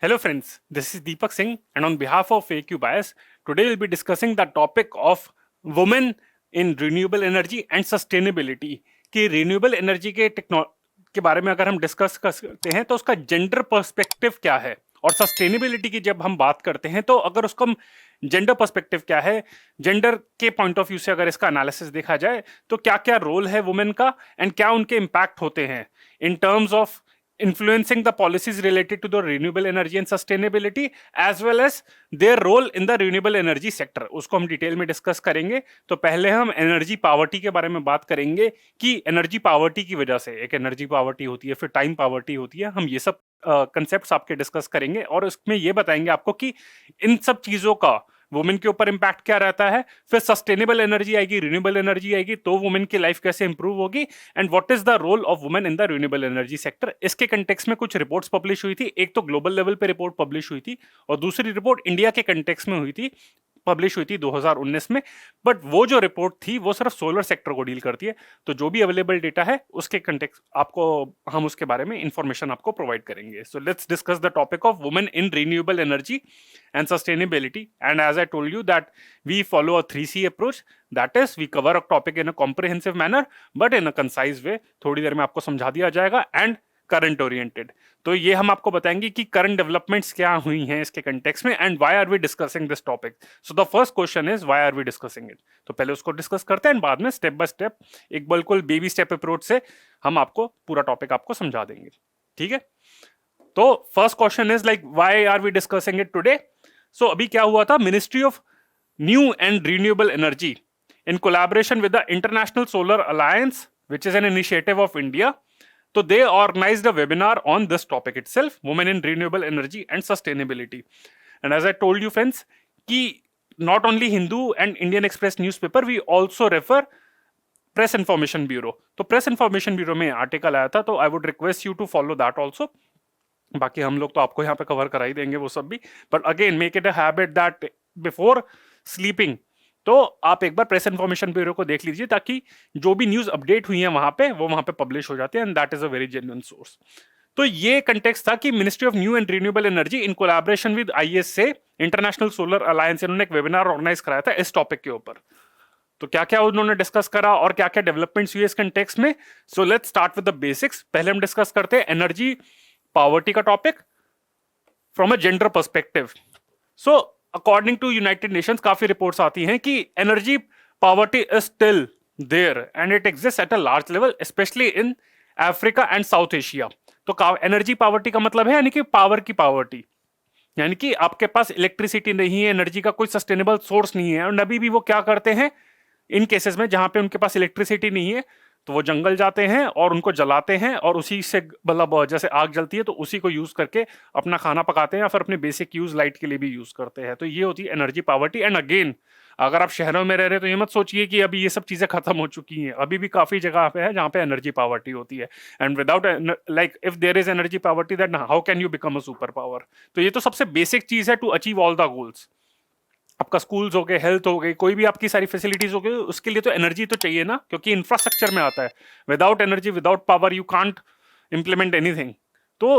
Hello friends, this is Deepak Singh and on behalf of AQ Bias, today we'll be discussing the topic of women in renewable energy and sustainability कि renewable energy के बारे में अगर हम discuss करते हैं तो उसका जेंडर पर्सपेक्टिव क्या है और सस्टेनेबिलिटी की जब हम बात करते हैं तो अगर उसका जेंडर पर्सपेक्टिव क्या है, जेंडर के पॉइंट ऑफ व्यू से अगर इसका एनालिसिस देखा जाए तो क्या क्या रोल है वुमेन का एंड क्या उनके इम्पैक्ट होते हैं in terms of influencing the policies related to the renewable energy and sustainability as well as their role in the renewable energy sector उसको हम डिटेल में डिस्कस करेंगे। तो पहले हम एनर्जी पावर्टी के बारे में बात करेंगे कि एनर्जी पावर्टी की वजह से एक एनर्जी पावर्टी होती है, फिर टाइम पावर्टी होती है। हम ये सब कंसेप्ट्स आपके डिस्कस करेंगे और इसमें ये बताएंगे आपको कि इन सब चीजों का वुमेन के ऊपर इंपैक्ट क्या रहता है, फिर सस्टेनेबल एनर्जी आएगी, रिन्यूएबल एनर्जी आएगी तो वुमेन की लाइफ कैसे इंप्रूव होगी and what is the role of women in the renewable energy sector. इसके कंटेक्स्ट में कुछ रिपोर्ट्स पब्लिश हुई थी, एक तो ग्लोबल लेवल पे रिपोर्ट पब्लिश हुई थी और दूसरी रिपोर्ट इंडिया के कंटेक्स्ट में हुई थी, पब्लिश हुई थी 2019 में। बट वो जो रिपोर्ट थी वो सिर्फ सोलर सेक्टर को डील करती है, तो जो भी अवेलेबल डेटा है उसके कंटेक्स्ट आपको हम उसके बारे में इंफॉर्मेशन आपको प्रोवाइड करेंगे। So let's discuss the topic of women in renewable energy and sustainability and as I told you that we follow a 3C approach, that is we cover a topic in a comprehensive manner but in a concise way. थोड़ी देर में आपको समझा दिया जाएगा and current oriented. तो ये हम आपको बताएंगे कि करंट डेवलपमेंट्स क्या हुई हैं इसके कंटेक्स्ट में and why are we discussing this topic. So the first question is why are we discussing it. तो पहले उसको डिस्कस करते हैं, बाद में स्टेप बाय स्टेप एक बिल्कुल बेबी स्टेप अप्रोच से हम आपको पूरा टॉपिक आपको समझा देंगे, ठीक है। तो first question is like why are we discussing it today. So अभी क्या हुआ था, ministry of new and renewable energy in collaboration with the International Solar Alliance, which is an initiative of India. So they organized a webinar on this topic itself, women in renewable energy and sustainability. And as I told you friends, कि not only Hindu and Indian Express newspaper, we also refer press information bureau. तो press information bureau में article आया था, तो I would request you to follow that also. बाकी हम लोग तो आपको यहाँ पे कवर करा ही देंगे वो सब भी, but again make it a habit that before sleeping तो आप एक बार प्रेस इंफॉर्मेशन ब्यूरो को देख लीजिए ताकि जो भी न्यूज अपडेट हुई है वहां पे वो वहां पे पब्लिश हो जाते हैं and that is a very genuine source. तो ये कंटेक्स्ट था कि ministry of new and renewable energy in collaboration with ISA international solar alliance, इन्होंने एक वेबिनार ऑर्गेनाइज कराया था इस टॉपिक के ऊपर। तो क्या क्या उन्होंने डिस्कस करा और क्या क्या डेवलपमेंट्स हुई इस कंटेक्स्ट में। So let's start with the basics. पहले हम डिस्कस करते हैं एनर्जी पावर्टी का topic from a gender perspective. So according to United Nations काफी रिपोर्ट्स आती हैं कि energy poverty is still there and it exist at a large level specially in Africa and South Asia. तो energy poverty का मतलब है यानी कि पावर की पावर्टी, यानी कि आपके पास इलेक्ट्रिसिटी नहीं है, एनर्जी का कोई सस्टेनेबल सोर्स नहीं है। और अभी भी वो क्या करते हैं इन केसेस में जहां पे उनके पास इलेक्ट्रिसिटी नहीं है तो वो जंगल जाते हैं और उनको जलाते हैं और उसी से मतलब जैसे आग जलती है तो उसी को यूज करके अपना खाना पकाते हैं या फिर अपने बेसिक यूज लाइट के लिए भी यूज करते हैं। तो ये होती है एनर्जी पावर्टी। एंड अगेन अगर आप शहरों में रह रहे हैं तो ये मत सोचिए कि अभी ये सब चीजें खत्म हो चुकी हैं, अभी भी काफी जगह पे है जहां पे एनर्जी पावर्टी होती है। And without like if there is energy poverty that how can you become a super power. तो ये तो सबसे बेसिक चीज है to achieve all the goals. आपका स्कूल्स हो गए, हेल्थ हो गई, कोई भी आपकी सारी फैसिलिटीज हो गई, उसके लिए तो एनर्जी तो चाहिए ना, क्योंकि इंफ्रास्ट्रक्चर में आता है। Without energy without power you can't implement anything. तो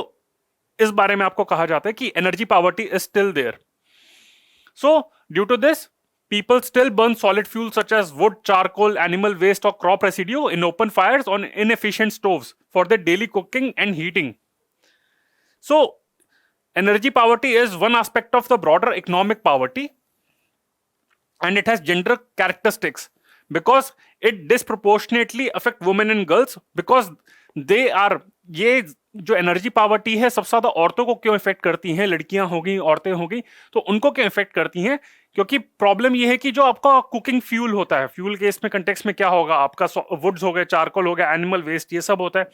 इस बारे में आपको कहा जाता है कि energy poverty is still there. So due to this people still burn solid fuels such as wood, charcoal, animal waste or crop residue in open fires on inefficient stoves for their daily cooking and heating. So energy poverty is one aspect of the broader economic poverty and it has gender characteristics because it disproportionately affect women and girls because they are ये जो energy poverty है सबसे ज्यादा औरतों को क्यों effect करती हैं, लड़कियां हो गई, औरतें हो गई, तो उनको क्यों इफेक्ट करती हैं। क्योंकि प्रॉब्लम ये है कि जो आपका कुकिंग फ्यूल होता है, फ्यूल के इसमें कंटेक्स्ट में क्या होगा, आपका वुड्स हो गए, चारकोल हो गया, एनिमल वेस्ट, ये सब होता है।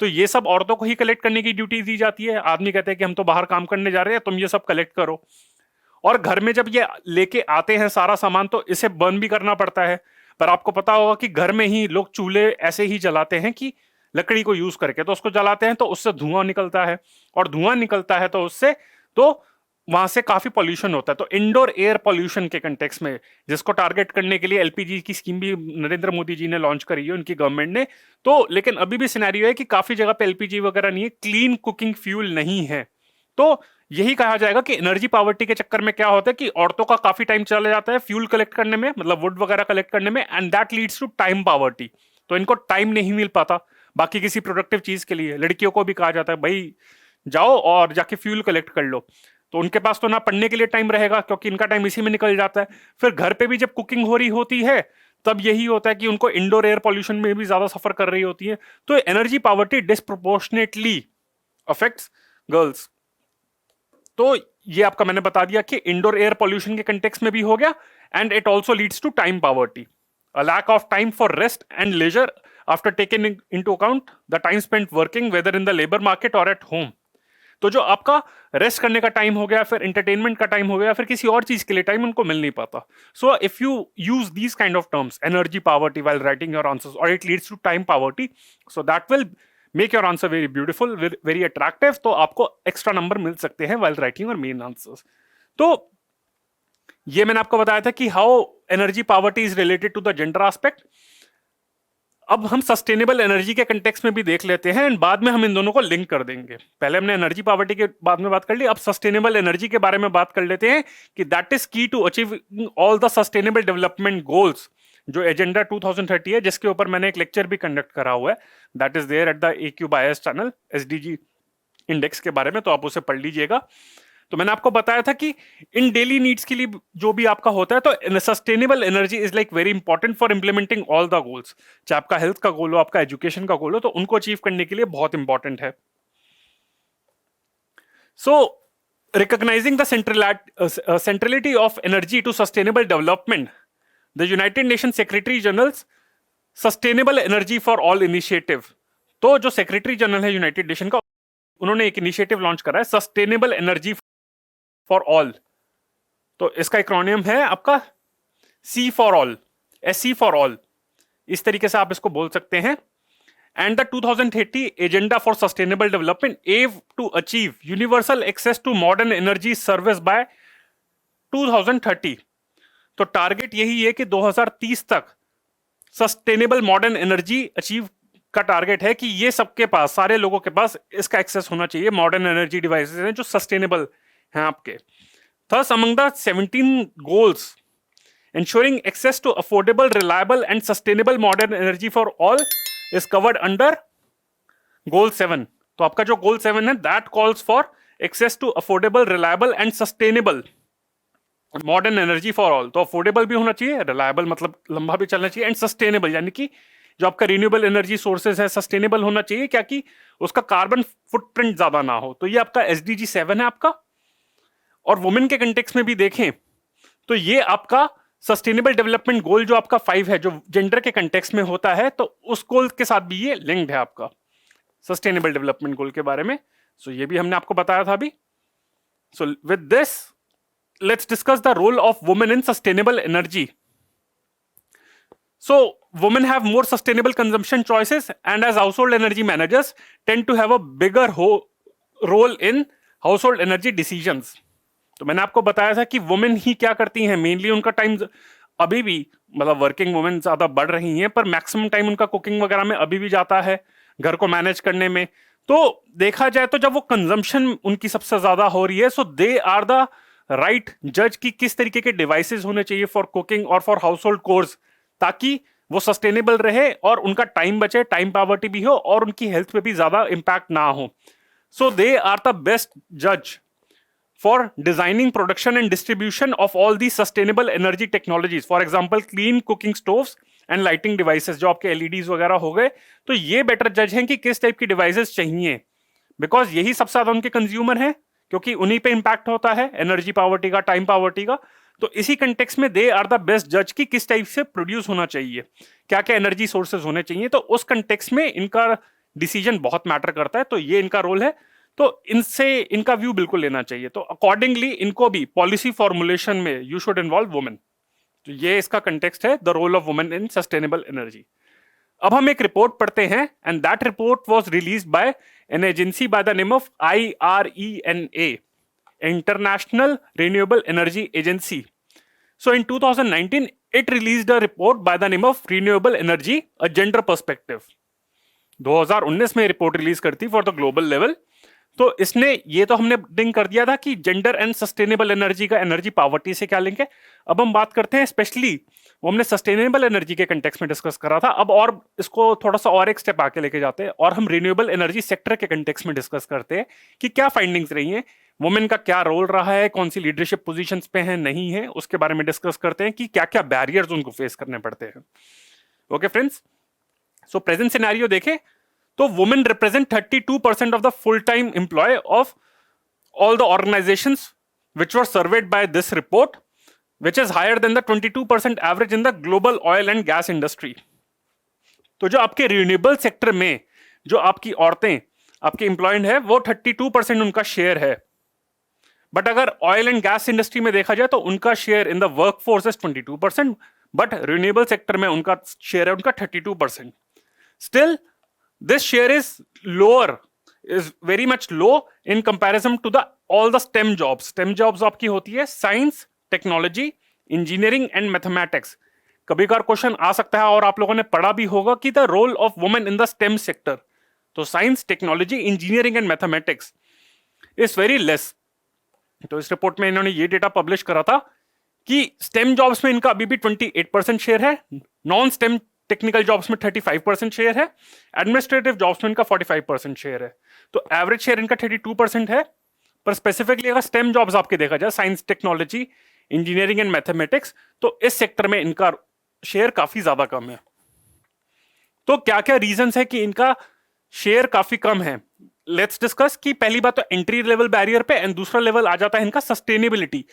तो ये सब औरतों को ही कलेक्ट करने की ड्यूटी दी जाती है। आदमी कहते हैं कि हम तो बाहर काम करने जा रहे हैं, तुम ये सब कलेक्ट करो। और घर में जब ये लेके आते हैं सारा सामान तो इसे बर्न भी करना पड़ता है। पर आपको पता होगा कि घर में ही लोग चूल्हे ऐसे ही जलाते हैं कि लकड़ी को यूज करके, तो उसको जलाते हैं तो उससे धुआं निकलता है और धुआं निकलता है तो उससे तो वहां से काफी पॉल्यूशन होता है। तो इंडोर एयर पॉल्यूशन के कंटेक्स में जिसको टारगेट करने के लिए एलपीजी की स्कीम भी नरेंद्र मोदी जी ने लॉन्च करी है, उनकी गवर्नमेंट ने। तो लेकिन अभी भी सिनेरियो है कि काफी जगह पे एलपीजी वगैरह नहीं है, क्लीन कुकिंग फ्यूल नहीं है। तो यही कहा जाएगा कि एनर्जी पावर्टी के चक्कर में क्या होता है कि औरतों का काफी टाइम चला जाता है फ्यूल कलेक्ट करने में, मतलब वुड वगैरह कलेक्ट करने में, and that leads to time poverty. तो इनको टाइम नहीं मिल पाता बाकी किसी प्रोडक्टिव चीज के लिए। लड़कियों को भी कहा जाता है भाई जाओ और जाके फ्यूल कलेक्ट कर लो, तो उनके पास तो ना पढ़ने के लिए टाइम रहेगा क्योंकि इनका टाइम इसी में निकल जाता है। फिर घर पे भी जब कुकिंग हो रही होती है तब यही होता है कि उनको इंडोर एयर पॉल्यूशन में भी ज्यादा सफर कर रही होती है। तो energy poverty disproportionately affects girls. तो ये आपका मैंने बता दिया कि इंडोर एयर पॉल्यूशन के कंटेक्स में भी हो गया, and it also leads to time poverty, a lack of time for rest and leisure after taken into account the time spent working whether in the labour market और at home. तो जो आपका rest करने का time हो गया, फिर entertainment का टाइम हो गया, फिर किसी और चीज के लिए टाइम उनको मिल नहीं पाता। So if you use these kind of terms energy poverty while writing your answers or it leads to time poverty, so that will make your answer very beautiful, very attractive, तो आपको extra number मिल सकते हैं while writing your main answers। तो ये मैंने आपको बताया था कि how energy poverty is related to the gender aspect. अब हम सस्टेनेबल एनर्जी के कंटेक्स्ट में भी देख लेते हैं एंड बाद में हम इन दोनों को लिंक कर देंगे। पहले हमने एनर्जी पावर्टी के बाद में बात कर ली, अब सस्टेनेबल एनर्जी के बारे में बात कर लेते हैं कि that is key to achieve all the sustainable development goals, जो एजेंडा 2030 है, जिसके ऊपर मैंने एक लेक्चर भी कंडक्ट करा हुआ है, that is there at the AQ bias channel SDG index के बारे में, तो आप उसे पढ़ लीजिएगा। तो मैंने आपको बताया था कि इन डेली नीड्स के लिए जो भी आपका होता है, तो sustainable energy is like very important for implementing all the goals. चाहे आपका हेल्थ का गोल हो, आपका एजुकेशन का गोल हो, तो उनको अचीव करने के लिए बहुत इंपॉर्टेंट है। So recognising the centrality of energy to sustainable development, the United Nation secretary general sustainable energy for all initiative. तो जो सेक्रेटरी जनरल है यूनाइटेड नेशन का, उन्होंने एक इनिशिएटिव लॉन्च करा है सस्टेनेबल एनर्जी फॉर ऑल। तो इसका एक्रोनियम है आपका C for all, SC for all, इस तरीके से आप इसको बोल सकते हैं। And the 2030 agenda for sustainable development aim to achieve universal access to modern energy service by 2030। तो टारगेट यही है कि 2030 तक सस्टेनेबल मॉडर्न एनर्जी अचीव का टारगेट है कि ये सबके पास, सारे लोगों के पास इसका एक्सेस होना चाहिए। मॉडर्न एनर्जी डिवाइसेस हैं जो सस्टेनेबल हैं आपके। Thus, among the 17 goals, ensuring access to affordable, reliable, and sustainable modern energy for all is covered under Goal 7. तो आपका जो Goal 7 है, that calls for access to affordable, reliable, and sustainable modern energy for all. तो affordable भी होना चाहिए, reliable मतलब लंबा भी चलना चाहिए, and sustainable यानी कि जो आपका रिन्यूएबल एनर्जी सोर्सेज है सस्टेनेबल होना चाहिए, क्या कि उसका कार्बन फुटप्रिंट ज्यादा ना हो। तो ये आपका SDG 7 है आपका। और वुमेन के कंटेक्स्ट में भी देखें तो ये आपका सस्टेनेबल डेवलपमेंट गोल जो आपका 5 है, जो जेंडर के कंटेक्स्ट में होता है, तो उस गोल के साथ भी ये लिंक्ड है आपका सस्टेनेबल डेवलपमेंट गोल के बारे में। सो ये भी हमने आपको बताया था अभी। So with this let's discuss the role of women in sustainable energy. So women have more sustainable consumption choices and as household energy managers tend to have a bigger role in household energy decisions। तो मैंने आपको बताया था कि women ही क्या करती हैं, mainly उनका टाइम अभी भी, मतलब वर्किंग वुमेन ज्यादा बढ़ रही हैं, पर मैक्सिमम टाइम उनका कुकिंग वगैरह में अभी भी जाता है, घर को मैनेज करने में। तो देखा जाए तो जब वो कंजम्पशन उनकी सबसे ज्यादा हो रही है, सो दे आर द राइट जज कि किस तरीके के डिवाइसेस होने चाहिए फॉर कुकिंग और फॉर हाउस होल्ड कोर्स, ताकि वो सस्टेनेबल रहे और उनका टाइम बचे, टाइम पावर्टी भी हो और उनकी हेल्थ पे भी ज्यादा इंपैक्ट ना हो। सो दे आर द बेस्ट जज for designing production and distribution of all these sustainable energy technologies, for example clean cooking stoves and lighting devices, जो आपके LEDs वगैरह हो गए। तो ये बेटर जज हैं कि किस टाइप की डिवाइसेस चाहिए, बिकॉज यही सबसे ज्यादा उनके कंज्यूमर हैं, क्योंकि उन्हीं पे इंपैक्ट होता है एनर्जी पावर्टी का, टाइम पावर्टी का। तो इसी कंटेक्स्ट में दे आर द बेस्ट जज कि किस टाइप से प्रोड्यूस होना चाहिए, क्या क्या एनर्जी सोर्सेज होने चाहिए। तो उस कंटेक्स्ट में इनका डिसीजन बहुत मैटर करता है, तो ये इनका रोल है। तो इनसे इनका व्यू बिल्कुल लेना चाहिए। तो अकॉर्डिंगली इनको भी पॉलिसी फॉर्मुलेशन में यू शुड इन्वॉल्व वुमेन। तो ये इसका कंटेक्स्ट है, the role of women in sustainable energy. अब हम एक रिपोर्ट पढ़ते हैं, and that report was released by an agency by the name of IRENA, international renewable energy agency. So in 2019 it released a report by the name of renewable energy a gender perspective. 2019 में report release करती for the global level. तो इसने ये तो हमने link कर दिया था कि जेंडर एंड सस्टेनेबल एनर्जी का एनर्जी पावर्टी से क्या लिंक है। अब हम बात करते हैं स्पेशली, वो हमने सस्टेनेबल एनर्जी के कंटेक्स्ट में डिस्कस करा था, अब और इसको थोड़ा सा और एक स्टेप आके लेके जाते हैं और हम रिन्यूएबल एनर्जी सेक्टर के कंटेक्स्ट में डिस्कस करते हैं कि क्या फाइंडिंग्स रही हैं, वुमेन का क्या रोल रहा है, कौन सी लीडरशिप पोजीशंस पे है नहीं है, उसके बारे में डिस्कस करते हैं कि क्या क्या बैरियर्स उनको फेस करने पड़ते हैं। Okay friends, so present scenario देखें तो women represent 32% of the full time employ of all the organizations which were surveyed by this report, which is higher than the 22% average in the global oil and gas industry. तो जो आपके renewable sector में जो आपकी औरतें आपके employed है वो 32% उनका शेयर है, बट अगर ऑयल एंड गैस इंडस्ट्री में देखा जाए तो उनका share in the work force is 22%, but renewable sector में उनका शेयर है उनका 32%. Still this share is lower, is very much low in comparison to the all the STEM jobs. STEM jobs आपकी होती है science, technology, engineering and mathematics. कभी कभार question आ सकता है और आप लोगों ने पढ़ा भी होगा कि the role of women in the STEM sector. तो science, technology, engineering and mathematics is very less. तो इस रिपोर्ट में इन्होंने ये डेटा पब्लिश करा था कि STEM जॉब्स में इनका अभी भी 28% शेयर है, नॉन STEM टेक्निकल जॉब्स में 35% शेयर है, एडमिनिस्ट्रेटिव जॉब्स में इनका 45% शेयर है. तो एवरेज शेयर इनका 32% है, पर स्पेसिफिकली अगर स्टेम जॉब्स आपके देखा जाए science, technology, engineering and mathematics, तो इस सेक्टर में इनका शेयर काफी ज्यादा कम है. तो क्या क्या रीजंस है कि इनका शेयर काफी कम है. लेट्स डिस्कस कि पहली बात तो एंट्री लेवल बैरियर पे, एंड दूसरा लेवल आ जाता है इनका सस्टेनेबिलिटी,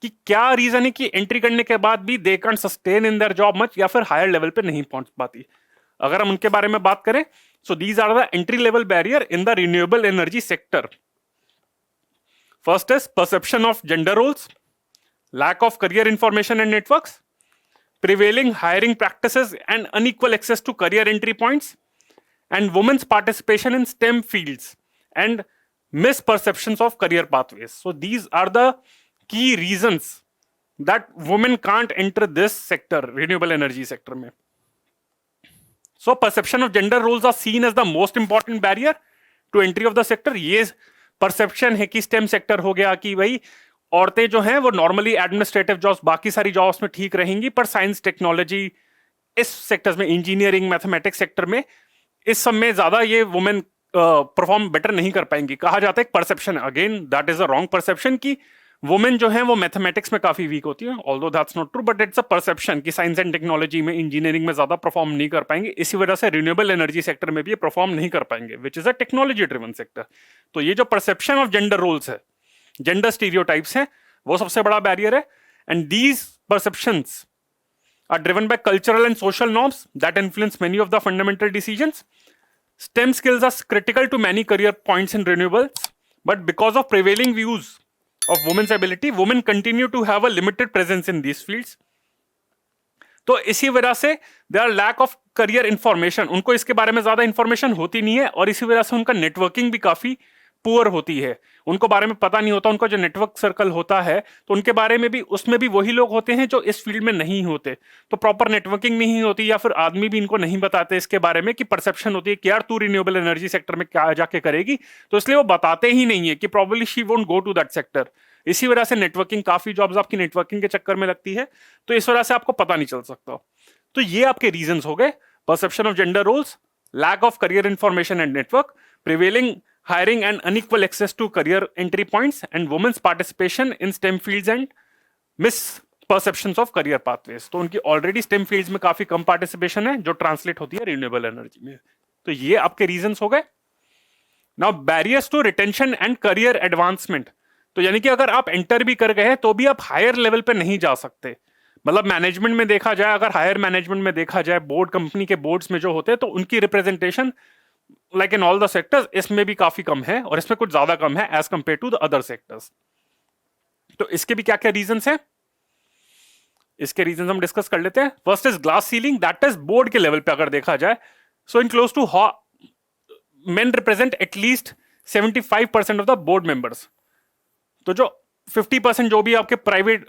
कि क्या रीजन है कि एंट्री करने के बाद भी they can sustain in their job much या फिर हायर लेवल पे नहीं पहुंच पाती. अगर हम उनके बारे में बात करें, so these are the entry level barrier in the renewable energy sector. First is perception of gender roles, lack of career information and networks, prevailing hiring practices and unequal access to career entry points, and women's participation in STEM fields and misperceptions of career pathways. So these are the key reasons that women can't enter this sector, renewable energy sector में. So perception of gender roles are seen as the most important barrier to entry of the sector. ये perception है कि STEM sector हो गया कि भाई औरतें जो हैं वो नॉर्मली एडमिनिस्ट्रेटिव जॉब्स, बाकी सारी जॉब्स में ठीक रहेंगी, पर साइंस, टेक्नोलॉजी, इस सेक्टर्स में, इंजीनियरिंग, मैथमेटिक्स सेक्टर में, इस सब में ज्यादा ये वुमेन परफॉर्म बेटर नहीं कर पाएंगी. कहा जाता है एक perception, again that is a wrong perception, कि वुमेन जो है वो मैथमेटिक्स में काफी वीक होती है. Although that's not true, but it's a perception कि साइंस एंड टेक्नोलॉजी में, इंजीनियरिंग में ज्यादा परफॉर्म नहीं कर पाएंगे. इसी वजह से रिन्यूएबल एनर्जी सेक्टर में भी ये परफॉर्म नहीं कर पाएंगे, which is a technology driven sector. तो ये जो परसेप्शन ऑफ जेंडर रोल्स है, जेंडर स्टीरियोटाइप्स हैं, वो सबसे बड़ा बैरियर है. And these perceptions are driven by cultural and social norms that influence many of the fundamental decisions. STEM skills are critical to many career points in renewables, but because of prevailing views of women's ability, women continue to have a limited presence in these fields. तो इसी वजह से there are lack of career information, उनको इसके बारे में ज्यादा information होती नहीं है, और इसी वजह से उनका नेटवर्किंग भी काफी पुअर होती है. उनको बारे में पता नहीं होता, उनका जो नेटवर्क सर्कल होता है तो उनके बारे में भी, उसमें भी वही लोग होते हैं जो इस फील्ड में नहीं होते. तो प्रॉपर नेटवर्किंग नहीं होती, या फिर आदमी भी इनको नहीं बताते इसके बारे में, कि परसेप्शन होती है कि यार तू रिन्यूएबल एनर्जी सेक्टर में क्या जाके करेगी, तो इसलिए वो बताते ही नहीं है कि probably she won't go to that sector. इसी वजह से नेटवर्किंग, काफी जॉब्स आपकी नेटवर्किंग के चक्कर में लगती है, तो इस वजह से आपको पता नहीं चल सकता. तो ये आपके रीजंस हो गए: perception of gender roles, lack of career information and network, prevailing hiring and unequal access to career entry points, and women's participation in STEM fields and misperceptions of career pathways. तो उनकी already STEM fields में काफी कम participation है, जो translate होती है renewable energy में. तो ये आपके रीजंस हो गए. Now barriers to retention and career advancement. तो यानी कि अगर आप एंटर भी कर गए हैं तो भी आप हायर लेवल पे नहीं जा सकते. मतलब मैनेजमेंट में देखा जाए, अगर हायर मैनेजमेंट में देखा जाए, बोर्ड, कंपनी के बोर्ड्स में जो होते हैं, तो उनकी representation like in all the sectors इसमें भी काफी कम है, और इसमें कुछ ज्यादा कम है as compare to the other sectors. तो इसके भी क्या क्या रीजंस हैं, इसके रीजंस हम डिस्कस कर लेते हैं. First is glass ceiling, that is board के लेवल पे अगर देखा जाए. So in close to men represent at least 75% of the board members. तो जो 50% जो भी आपके प्राइवेट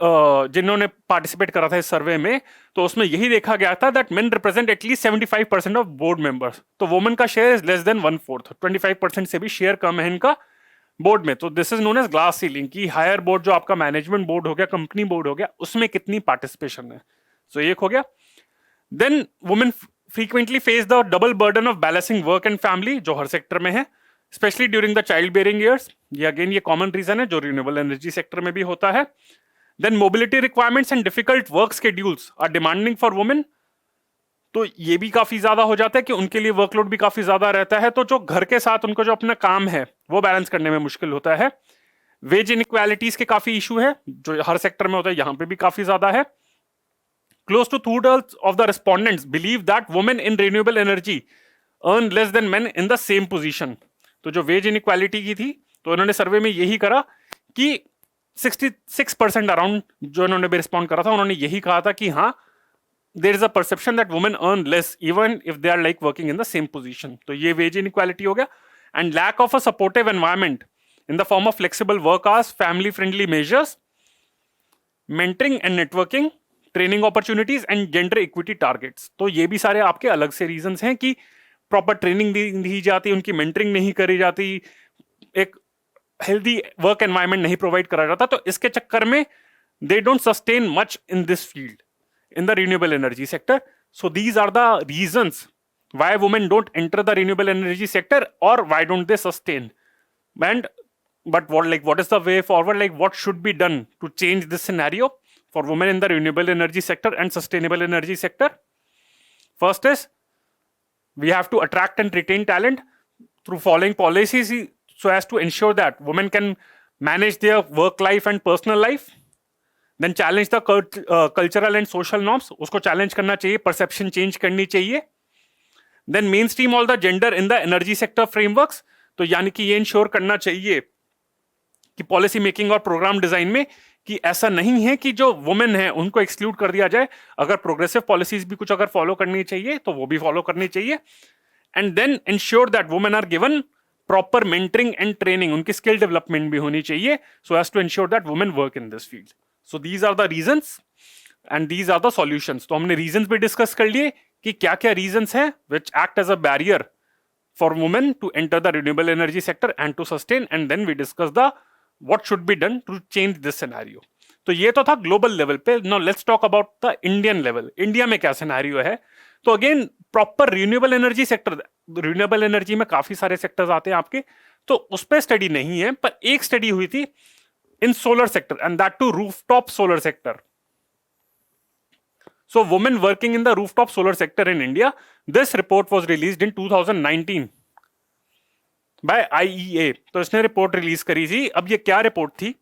जिन्होंने पार्टिसिपेट करा था इस सर्वे में, तो उसमें यही देखा गया था that main represent at least 75% of board members. तो वुमेन का शेयर इज लेस देन 1/4, 25% से भी शेयर कम है इनका बोर्ड में, तो this is known as glass ceiling, की हायर बोर्ड जो आपका मैनेजमेंट बोर्ड हो गया, कंपनी बोर्ड हो गया, उसमें कितनी पार्टिसिपेशन है। सो एक हो गया। Then women frequently face the double burden of balancing work and family, जो हर सेक्टर में है, specially during the child bearing years. ये अगेन ये कॉमन रीजन है जो रिन्यूएबल एनर्जी सेक्टर में भी होता है। Then mobility requirements and difficult work schedules are demanding for women, तो ये भी काफी ज्यादा हो जाता है कि उनके लिए वर्कलोड भी काफी ज्यादा रहता है, तो जो घर के साथ उनको जो अपना काम है वो बैलेंस करने में मुश्किल होता है। वेज इनइक्वालिटीज के काफी इशू है जो हर सेक्टर में होता है, यहां पे भी काफी ज्यादा है। Close to two-thirds of the respondents believe that women in renewable energy earn less than men in the same position. तो जो वेज इनइक्वालिटी की थी, तो इन्होंने सर्वे में यही करा कि 66% अराउंड जो इन्होंने भी रिस्पॉन्ड करा था, उन्होंने यही कहा था कि हाँ, there is a perception that women earn less even if they are like working in the same position. तो ये वेज इनइक्वालिटी हो गया। And lack of a supportive environment in the form of flexible work hours, family friendly measures, mentoring and networking, training opportunities and gender equity targets. तो ये भी सारे आपके अलग से रीजंस हैं कि प्रॉपर ट्रेनिंग दी जाती, उनकी मेंटरिंग नहीं करी जाती, एक हेल्दी वर्क एनवायरनमेंट नहीं प्रोवाइड करा जाता, तो इसके चक्कर में they don't sustain much in this field in the renewable energy sector. So these are the reasons why women don't enter the renewable energy sector, or why don't they sustain. And but what is the way forward? Like what should be done to change this scenario for women in the renewable energy sector and sustainable energy sector? First is we have to attract and retain talent through following policies so as to ensure that women can manage their work life and personal life. Then challenge the cultural and social norms, उसको challenge करना चाहिए, perception change करनी चाहिए। Then mainstream all the gender in the energy sector frameworks, तो यानी कि ये ensure करना चाहिए कि पॉलिसी मेकिंग और प्रोग्राम डिजाइन में कि ऐसा नहीं है कि जो वुमेन है उनको एक्सक्लूड कर दिया जाए। अगर प्रोग्रेसिव पॉलिसीज भी कुछ अगर फॉलो करनी चाहिए तो वो भी फॉलो करनी चाहिए। And then ensure that women are given proper mentoring and training, उनकी स्किल डेवलपमेंट भी होनी चाहिए so as to ensure that women work in this field. So these are the reasons and these are the solutions. तो हमने reasons भी discuss कर लिए कि क्या क्या reasons हैं which act as a barrier for women to enter the renewable energy sector and to sustain, and then we discuss the what should be done to change this scenario. तो ये तो था global level पे। Now let's talk about the Indian level. India में क्या scenario है? तो again proper renewable energy sector, renewable energy में काफी सारे sectors आते हैं आपके, तो उस पर study नहीं है, पर एक study हुई थी in solar sector, and that too rooftop solar sector. So women working in the rooftop solar sector in India, this report was released in 2019 by IEA. तो इसने रिपोर्ट रिलीज करी थी। अब ये क्या रिपोर्ट थी?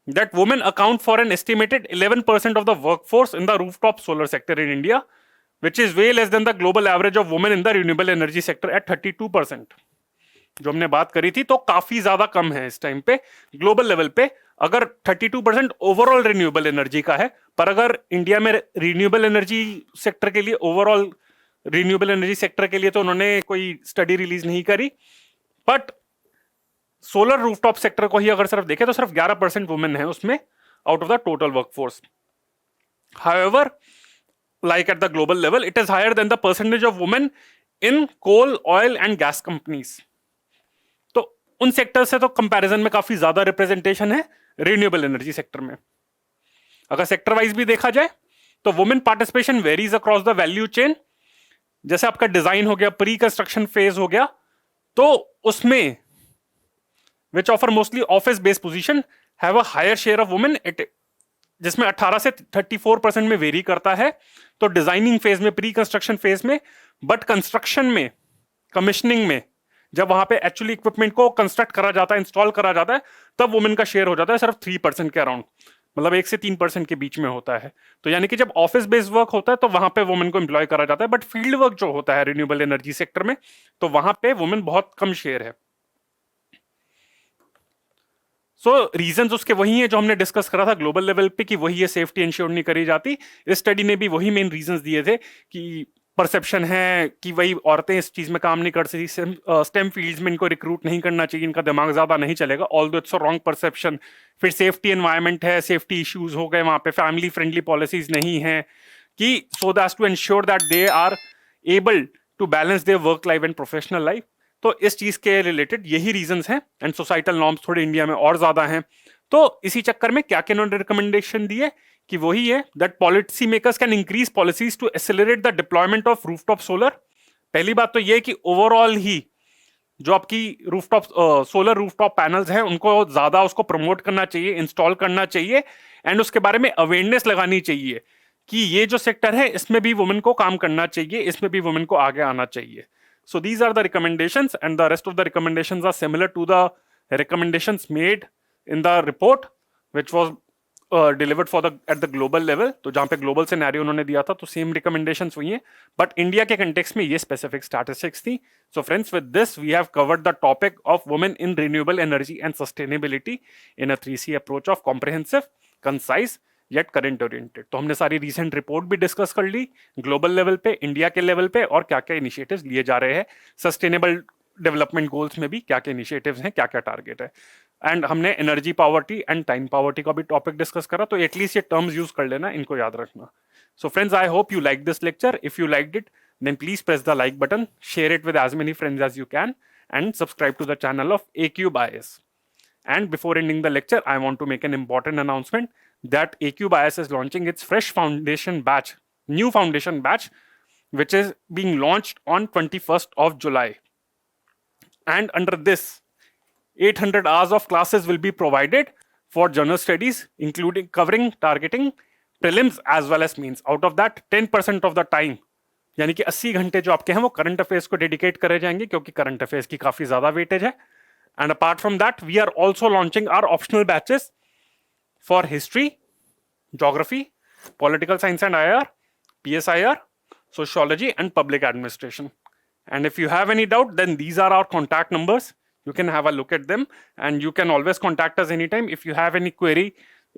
That women account for an estimated 11% of the workforce in the rooftop solar sector in India, which is way less than the global average of women in the renewable energy sector at 32%. जो हमने बात करी थी तो काफी ज्यादा कम है इस टाइम पे ग्लोबल लेवल पे। अगर 32% ओवरऑल रिन्यूएबल एनर्जी का है, पर अगर इंडिया में रिन्यूएबल एनर्जी सेक्टर के लिए, ओवरऑल रिन्यूएबल एनर्जी सेक्टर के लिए तो उन्होंने कोई स्टडी रिलीज नहीं करी, बट सोलर रूफटॉप सेक्टर को ही अगर सिर्फ देखें तो सिर्फ 11% वुमेन है उसमें out of the total workforce. However, like at the global level, it is higher than the percentage of women in coal, oil and gas companies. तो उन सेक्टर से तो कंपैरिजन में काफी ज्यादा रिप्रेजेंटेशन है रिन्यूएबल एनर्जी सेक्टर में। अगर सेक्टर वाइज भी देखा जाए तो women participation varies across the value chain. जैसे आपका डिजाइन हो गया, प्री कंस्ट्रक्शन फेज हो गया, तो उसमें which offer mostly office based position have a higher share of women, जिसमें 18 से 34% में वेरी करता है। तो डिजाइनिंग फेज में, प्री कंस्ट्रक्शन फेज में, बट कंस्ट्रक्शन में, कमिश्निंग में, जब वहां पे एक्चुअली इक्विपमेंट को कंस्ट्रक्ट करा जाता है, इंस्टॉल करा जाता है, तब वुमेन का शेयर हो जाता है सिर्फ 3% के अराउंड, मतलब 1 से 3% के बीच में होता है। तो यानी कि जब ऑफिस बेस्ड वर्क होता है तो वहां पे वुमेन को एम्प्लॉय करा जाता है, बट फील्ड वर्क जो होता है रिन्यूएबल एनर्जी सेक्टर में, तो वहां पे वुमेन बहुत कम शेयर है। सो रीजंस उसके वही है जो हमने डिस्कस करा था ग्लोबल लेवल पे कि वही है, सेफ्टी इंश्योर नहीं करी जाती। इस स्टडी ने भी वही मेन रीजंस दिए थे कि परसेप्शन है कि वही औरतें इस चीज में काम नहीं कर सकती, स्टेम फील्ड्स में इनको रिक्रूट नहीं करना चाहिए, इनका दिमाग ज्यादा नहीं चलेगा, although it's a wrong perception. फिर सेफ्टी एनवायरनमेंट है, सेफ्टी इश्यूज हो गए वहां पे, फैमिली फ्रेंडली पॉलिसीज नहीं है कि so that to ensure that they are able to balance their work life and professional life. तो इस चीज के रिलेटेड यही रीजंस हैं, एंड सोसाइटल नॉर्म्स थोड़े इंडिया में और ज्यादा हैं। तो इसी चक्कर में क्या क्या उन्होंने रिकमेंडेशन दी है कि वही है that policy makers can increase policies to accelerate the deployment of rooftop solar. पहली बात तो ये है कि ओवरऑल ही जो आपकी रूफटॉप सोलर रूफटॉप पैनल्स हैं उनको ज्यादा उसको प्रमोट करना चाहिए, इंस्टॉल करना चाहिए, एंड उसके बारे में अवेयरनेस लगानी चाहिए कि ये जो सेक्टर है इसमें भी वुमेन को काम करना चाहिए, इसमें भी वुमेन को आगे आना चाहिए। So these are the recommendations, and the rest of the recommendations are similar to the recommendations made in the report, which was delivered for the at the global level. तो जहाँ पे global scenario उन्होंने दिया था तो same recommendations वही हैं, but India के context में ये specific statistics थी। So friends, with this we have covered the topic of women in renewable energy and sustainability in a 3C approach of comprehensive, concise yet current oriented. तो हमने सारी recent report भी discuss कर ली global level पे, India के level पे, और क्या क्या इनिशिएटिव्स लिए जा रहे हैं, सस्टेनेबल डेवलपमेंट गोल्स में भी क्या क्या इनिशिएटिव्स हैं, क्या क्या टारगेट है। एंड हमने energy poverty and time poverty का भी टॉपिक डिस्कस करा, तो एटलीस्ट ये टर्म्स यूज कर लेना, इनको याद रखना। So friends, I hope you like this lecture. If you liked it then please press the like button, share it with as many friends as you can, and subscribe to the channel of ACube IAS. And before ending the lecture, I want to make an important announcement that ACube IAS is launching its fresh foundation batch, new foundation batch, which is being launched on 21st of July. And under this, 800 hours of classes will be provided for general studies, including covering targeting prelims as well as means. Out of that, 10% of the time, यानी कि 80 घंटे जो आपके हैं वो current affairs को dedicate करे जाएंगे, क्योंकि करंट अफेयर्स की काफी ज्यादा वेटेज है। And apart from that, we are also launching our optional batches for history, geography, political science and IR, PSIR, sociology and public administration. And if you have any doubt, then these are our contact numbers. You can have a look at them, and you can always contact us anytime if you have any query.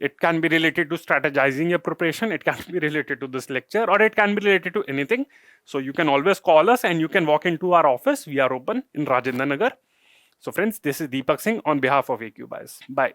It can be related to strategizing your preparation, it can be related to this lecture, or it can be related to anything. So you can always call us and you can walk into our office. We are open in Rajendra Nagar. So friends, this is Deepak Singh on behalf of ACube IAS. Bye.